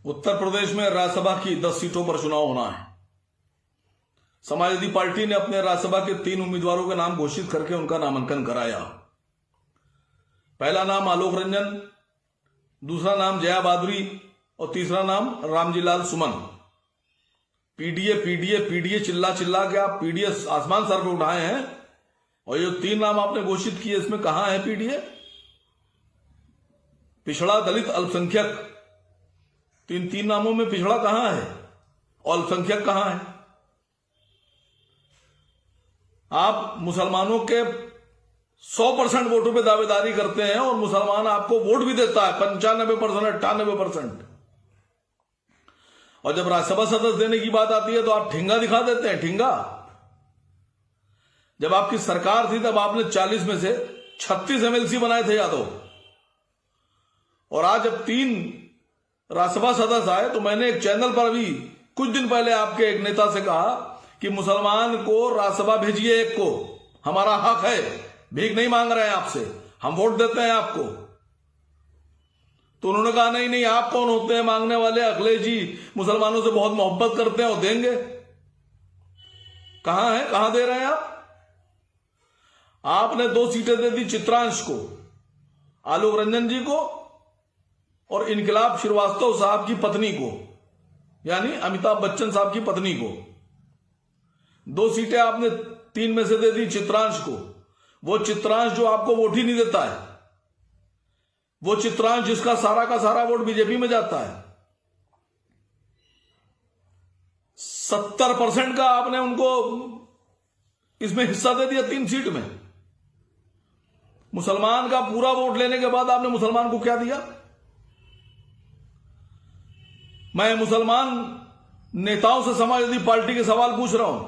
उत्तर प्रदेश में राज्यसभा की 10 सीटों पर चुनाव होना है। समाजवादी पार्टी ने अपने राज्यसभा के 3 उम्मीदवारों के नाम घोषित करके उनका नामांकन कराया। पहला नाम आलोक रंजन, दूसरा नाम जया भादुरी और तीसरा नाम रामजी लाल सुमन। पीडीए पीडीए पीडीए चिल्ला चिल्ला के आप पीडीए आसमान सर पे उठाए हैं, और ये 3 नाम आपने घोषित किए, इसमें कहां है पीडीए? पिछड़ा, दलित, अल्पसंख्यक, तीन नामों में पिछड़ा कहां है और अल्पसंख्यक कहां है? आप मुसलमानों के 100% वोटों पे दावेदारी करते हैं और मुसलमान आपको वोट भी देता है 95%, 98%। और जब राज्यसभा सदस्य देने की बात आती है तो आप ठिंगा दिखा देते हैं, ठिंगा। जब आपकी सरकार थी तब आपने 40 में से 36 एमएलसी बनाए थे यादव, और आज जब 3 राज्यसभा सदस्य आए तो मैंने एक चैनल पर भी कुछ दिन पहले आपके एक नेता से कहा कि मुसलमान को राज्यसभा भेजिए, एक को, हमारा हक है, भीख नहीं मांग रहे हैं आपसे, हम वोट देते हैं आपको। तो उन्होंने कहा नहीं नहीं, आप कौन होते हैं मांगने वाले? अखिलेश जी मुसलमानों से बहुत मोहब्बत करते हैं और देंगे। कहां है, कहां दे रहे हैं आप? आपने 2 सीटें दे दी चित्रांश को, आलोक रंजन जी को और इनकलाब श्रीवास्तव साहब की पत्नी को, यानी अमिताभ बच्चन साहब की पत्नी को। 2 सीटें आपने 3 में से दे दी चित्रांश को। वो चित्रांश जो आपको वोट ही नहीं देता है, वो चित्रांश जिसका सारा का सारा वोट बीजेपी में जाता है। 70% का आपने उनको इसमें हिस्सा दे दिया 3 सीट में। मुसलमान का पूरा वोट लेने के बाद आपने मुसलमान को क्या दिया? मैं मुसलमान नेताओं से समाजवादी पार्टी के सवाल पूछ रहा हूं,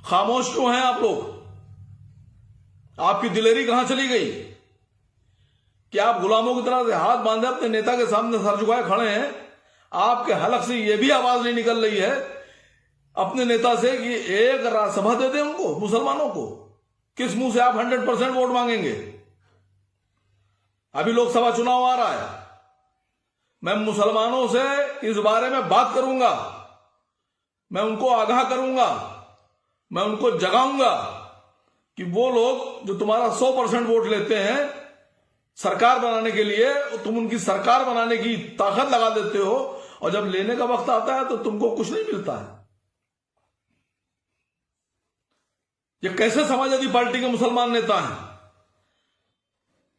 खामोश क्यों हैं आप लोग? आपकी दिलेरी कहां चली गई कि आप गुलामों की तरह से हाथ बांधे अपने नेता के सामने सर झुकाए खड़े हैं? आपके हलक से यह भी आवाज नहीं निकल रही है अपने नेता से कि एक राज्यसभा दे दें उनको, मुसलमानों को। किस मुंह से आप 100% वोट मांगेंगे? अभी लोकसभा चुनाव आ रहा है, मैं मुसलमानों से इस बारे में बात करूंगा, मैं उनको आगाह करूंगा, मैं उनको जगाऊंगा कि वो लोग जो तुम्हारा 100% वोट लेते हैं सरकार बनाने के लिए, तुम उनकी सरकार बनाने की ताकत लगा देते हो, और जब लेने का वक्त आता है तो तुमको कुछ नहीं मिलता है। ये कैसे समाजवादी पार्टी के मुसलमान नेता हैं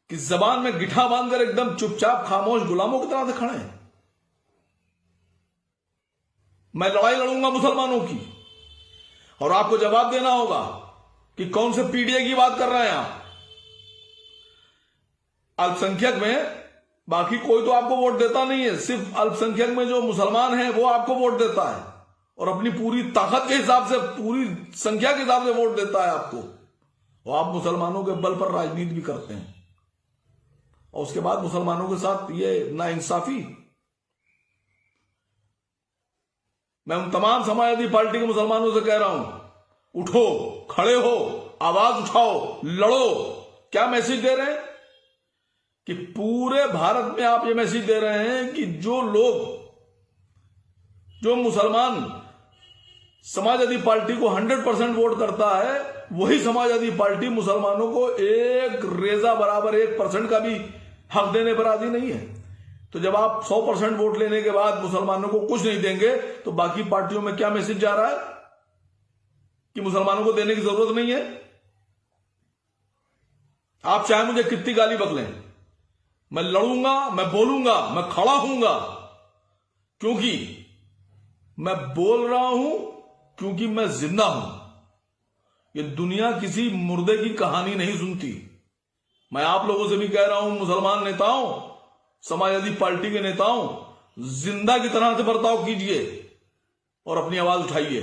कि जबान में गिठा बांधकर एकदम चुपचाप खामोश गुलामों की तरह से खड़े हैं? मैं लड़ाई लड़ूंगा मुसलमानों की, और आपको जवाब देना होगा कि कौन से पीडीए की बात कर रहे हैं आप। अल्पसंख्यक में बाकी कोई तो आपको वोट देता नहीं है, सिर्फ अल्पसंख्यक में जो मुसलमान है वो आपको वोट देता है, और अपनी पूरी ताकत के हिसाब से, पूरी संख्या के हिसाब से वोट देता है आपको। और आप मुसलमानों के बल पर राजनीति भी करते हैं, और उसके बाद मुसलमानों के साथ ये नाइंसाफी। मैं उन तमाम समाजवादी पार्टी के मुसलमानों से कह रहा हूं, उठो, खड़े हो, आवाज उठाओ, लड़ो। क्या मैसेज दे रहे हैं कि पूरे भारत में आप ये मैसेज दे रहे हैं कि जो लोग, जो मुसलमान समाजवादी पार्टी को 100% वोट करता है, वही समाजवादी पार्टी मुसलमानों को एक रेजा बराबर 1% का भी हक देने पर राजी नहीं है। तो जब आप 100% वोट लेने के बाद मुसलमानों को कुछ नहीं देंगे तो बाकी पार्टियों में क्या मैसेज जा रहा है कि मुसलमानों को देने की जरूरत नहीं है? आप चाहे मुझे कितनी गाली बकलें, मैं लड़ूंगा, मैं बोलूंगा, मैं खड़ा हूंगा, क्योंकि मैं बोल रहा हूं, क्योंकि मैं जिंदा हूं। ये दुनिया किसी मुर्दे की कहानी नहीं सुनती। मैं आप लोगों से भी कह रहा हूं, मुसलमान नेताओं, समाजवादी पार्टी के नेताओं, जिंदा की तरह से बर्ताव कीजिए और अपनी आवाज उठाइए।